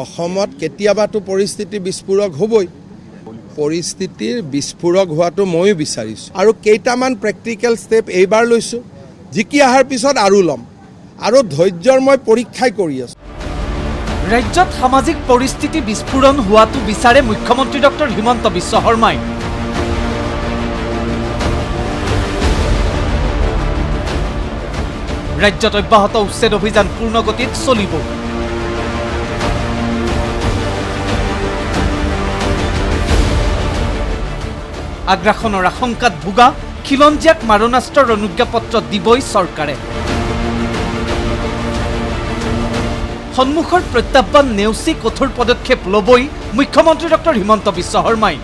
অসমত কেতিয়াবাতো পৰিস্থিতি বিস্ফোৰক হ'বই পৰিস্থিতিৰ বিস্ফোৰক হোৱাটো ময়ো বিচাৰিছোঁ আৰু কেইটামান প্ৰেক্টিকেল ষ্টেপ এইবাৰ লৈছোঁ জিকি অহাৰ পিছত আৰু ল'ম আৰু ধৈৰ্যৰ মই পৰীক্ষাই কৰি আছোঁ ৰাজ্যত সামাজিক পৰিস্থিতি বিস্ফোৰণ হোৱাটো বিচাৰে মুখ্যমন্ত্ৰী ডক্টৰ হিমন্ত বিশ্ব শৰ্মাই ৰাজ্যত অব্যাহত উচ্ছেদ অভিযান পূৰ্ণগতিত চলিব আগ্ৰাসনৰ আশংকাত ভোগা খিলঞ্জীয়াক মাৰণাস্ত্ৰৰ অনুজ্ঞাপত্ৰ দিবই চৰকাৰে সন্মুখৰ প্ৰত্যাহ্বান নেওচি কঠোৰ পদক্ষেপ ল'বই মুখ্যমন্ত্ৰী ডক্টৰ হিমন্ত বিশ্ব শৰ্মাই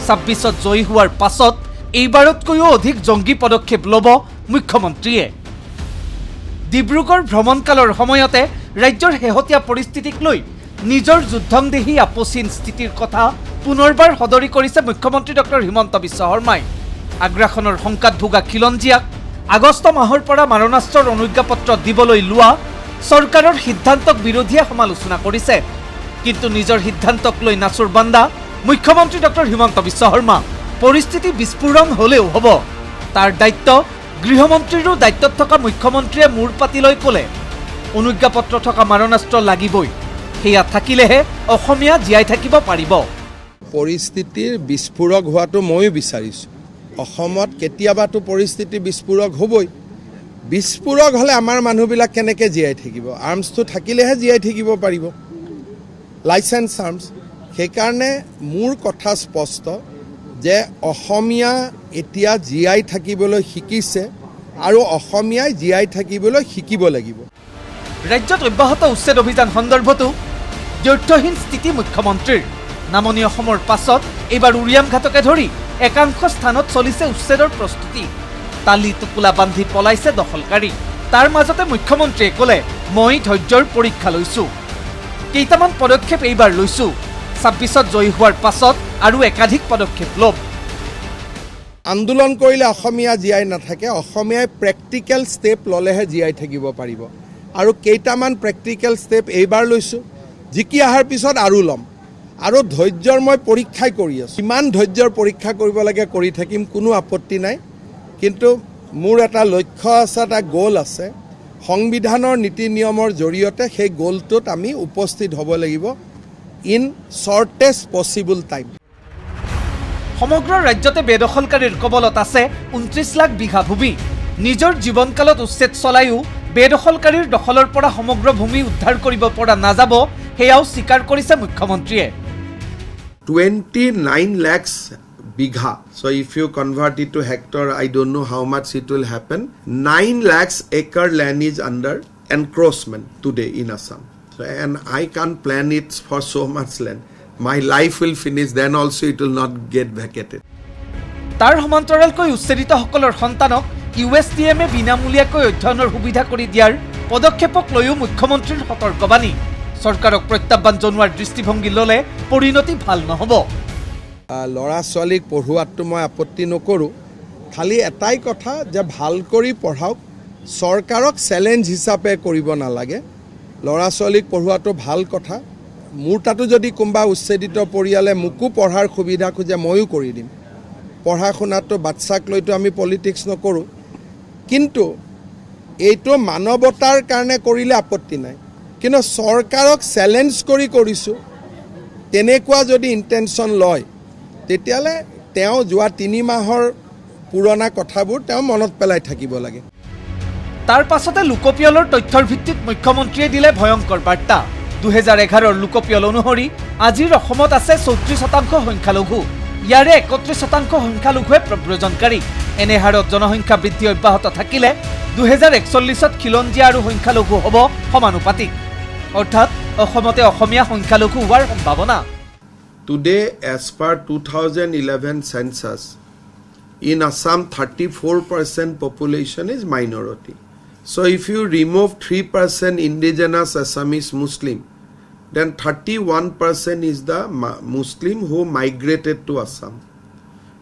ছাব্বিছত জয়ী হোৱাৰ পাছত এইবাৰতকৈও অধিক জংগী পদক্ষেপ ল'ব মুখ্যমন্ত্ৰীয়ে ডিব্ৰুগড় ভ্ৰমণকালৰ সময়তে ৰাজ্যৰ শেহতীয়া পৰিস্থিতিক লৈ নিজৰ যুদ্ধংদেহী আপচীন স্থিতিৰ কথা পুনৰবাৰ সদৰি কৰিছে মুখ্যমন্ত্ৰী ডক্টৰ হিমন্ত বিশ্ব শৰ্মাই আগ্ৰাসনৰ শংকাত ভোগা খিলঞ্জীয়াক আগষ্ট মাহৰ পৰা মাৰণাস্ত্ৰৰ অনুজ্ঞাপত্ৰ দিবলৈ লোৱা চৰকাৰৰ সিদ্ধান্তক বিৰোধীয়ে সমালোচনা কৰিছে কিন্তু নিজৰ সিদ্ধান্তক লৈ নাচুৰ বান্দা মুখ্যমন্ত্ৰী ডক্টৰ হিমন্ত বিশ্ব শৰ্মা পৰিস্থিতি বিস্ফোৰণ হলেও হ'ব তাৰ দায়িত্ব গৃহমন্ত্ৰীৰো দায়িত্বত থকা মুখ্যমন্ত্ৰীয়ে মূৰ পাতি লৈ ক'লে অনুজ্ঞাপত্ৰ থকা মাৰণাস্ত্ৰ লাগিবই সেয়া থাকিলেহে অসমীয়া জীয়াই থাকিব পাৰিব পৰিস্থিতিৰ বিস্ফোৰক হোৱাটো ময়ো বিচাৰিছোঁ অসমত কেতিয়াবাতো পৰিস্থিতি বিস্ফোৰক হ'বই বিস্ফোৰক হ'লে আমাৰ মানুহবিলাক কেনেকৈ জীয়াই থাকিব আৰ্মছটো থাকিলেহে জীয়াই থাকিব পাৰিব লাইচেন্স আৰ্মছ সেইকাৰণে মোৰ কথা স্পষ্ট যে অসমীয়া এতিয়া জীয়াই থাকিবলৈ শিকিছে আৰু অসমীয়াই জীয়াই থাকিবলৈ শিকিব লাগিব ৰাজ্যত অব্যাহত উচ্ছেদ অভিযান সন্দৰ্ভতো দ্ব্যৰ্থহীন স্থিতি মুখ্যমন্ত্ৰীৰ নামনি অসমৰ পাছত এইবাৰ উৰিয়াম ঘাটকে ধৰি একাংশ স্থানত চলিছে উচ্ছেদৰ প্ৰস্তুতি তালি টোপোলা বান্ধি পলাইছে দখলকাৰী তাৰ মাজতে মুখ্যমন্ত্ৰীয়ে ক'লে মই ধৈৰ্যৰ পৰীক্ষা লৈছোঁ কেইটামান পদক্ষেপ এইবাৰ লৈছোঁ ২৬ত জয়ী হোৱাৰ পাছত আৰু একাধিক পদক্ষেপ ল'ব আন্দোলন কৰিলে অসমীয়া জীয়াই নাথাকে অসমীয়াই প্ৰেক্টিকেল ষ্টেপ ল'লেহে জীয়াই থাকিব পাৰিব আৰু কেইটামান প্ৰেক্টিকেল ষ্টেপ এইবাৰ লৈছোঁ জিকি অহাৰ পিছত আৰু ল'ম আৰু ধৈৰ্যৰ মই পৰীক্ষাই কৰি আছোঁ ইমান ধৈৰ্যৰ পৰীক্ষা কৰিব লাগে কৰি থাকিম কোনো আপত্তি নাই কিন্তু মোৰ এটা লক্ষ্য আছে এটা গ'ল আছে সংবিধানৰ নীতি নিয়মৰ জৰিয়তে সেই গ'লটোত আমি উপস্থিত হ'ব লাগিব ইন শ্বৰ্টেষ্ট পচিবল টাইম সমগ্ৰ ৰাজ্যতে বেদখলকাৰীৰ কবলত আছে ২৯ লাখ বিঘা ভূমি নিজৰ জীৱনকালত উচ্ছেদ চলায়ো বেদখলকাৰীৰ দখলৰ পৰা সমগ্ৰ ভূমি উদ্ধাৰ কৰিব পৰা নাযাব সেয়াও স্বীকাৰ কৰিছে মুখ্যমন্ত্ৰীয়ে 29 lakhs bigha so if you convert it to hectare I don't know how much it will happen 9 lakhs acre land is under encroachment today in Assam so, and I can't plan it for so much land my life will finish then also it will not get vacated তাৰ সমান্তৰালকৈ উচ্ছেদিতসকলৰ সন্তানক USDMে বিনামূলীয়াকৈ অধ্যয়নৰ সুবিধা কৰি দিয়াৰ পদক্ষেপক লৈও মুখ্যমন্ত্ৰীৰ সতৰ্কবাণী চৰকাৰক প্ৰত্যাহ্বান জনোৱাৰ দৃষ্টিভংগী ল'লে পৰিণতি ভাল নহ'ব ল'ৰা ছোৱালীক পঢ়োৱাটো মই আপত্তি নকৰোঁ খালি এটাই কথা যে ভাল কৰি পঢ়াওক চৰকাৰক চেলেঞ্জ হিচাপে কৰিব নালাগে ল'ৰা ছোৱালীক পঢ়োৱাটো ভাল কথা মোৰ তাতো যদি কোনোবা উচ্ছেদিত পৰিয়ালে মোকো পঢ়াৰ সুবিধা খোজে ময়ো কৰি দিম পঢ়া শুনাটো বাচ্চাক লৈতো আমি পলিটিক্স নকৰোঁ কিন্তু এইটো মানৱতাৰ কাৰণে কৰিলে আপত্তি নাই কিন্তু চৰকাৰক চেলেঞ্জ কৰি কৰিছোঁ তেনেকুৱা যদি ইণ্টেনশ্যন লয় তেতিয়াহ'লে তেওঁ যোৱা ৩ মাহৰ পুৰণা কথাবোৰ তেওঁ মনত পেলাই থাকিব লাগে তাৰ পাছতে লোকপিয়লৰ তথ্যৰ ভিত্তিত মুখ্যমন্ত্ৰীয়ে দিলে ভয়ংকৰ বাৰ্তা ২০১১ৰ লোকপিয়ল অনুসৰি আজিৰ অসমত আছে ৩৪% সংখ্যালঘু ইয়াৰে ৩১% সংখ্যালঘুৱে প্ৰব্ৰজনকাৰী এনে হাৰত জনসংখ্যা বৃদ্ধি অব্যাহত থাকিলে ২০৪১ত খিলঞ্জীয়া আৰু সংখ্যালঘু হ'ব সমানুপাতিক অৰ্থাৎ অসমতে অসমীয়া সংখ্যালঘু হোৱাৰ সম্ভাৱনা Today as per 2011 census in Assam 34% population is minority so if you remove 3% indigenous Assamese Muslim then 31% is the Muslim who migrated to Assam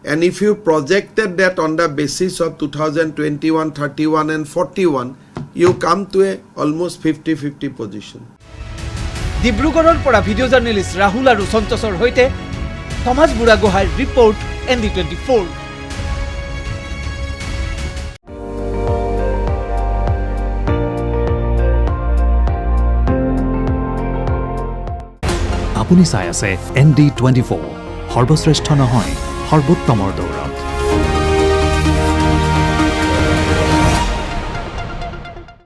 and if you projected that on the basis of 2021 31 and 41 you come to a almost 50-50 position. ডিব্ৰুগড়ৰ পৰা video' journalist Rahul আৰু সন্তোষৰ সৈতে Thomas বুঢ়াগোহাঁইৰ report ND24। আপুনি চাই আছে ND24, সৰ্বশ্ৰেষ্ঠ নহয় সৰ্বোত্তমৰ দৌৰা।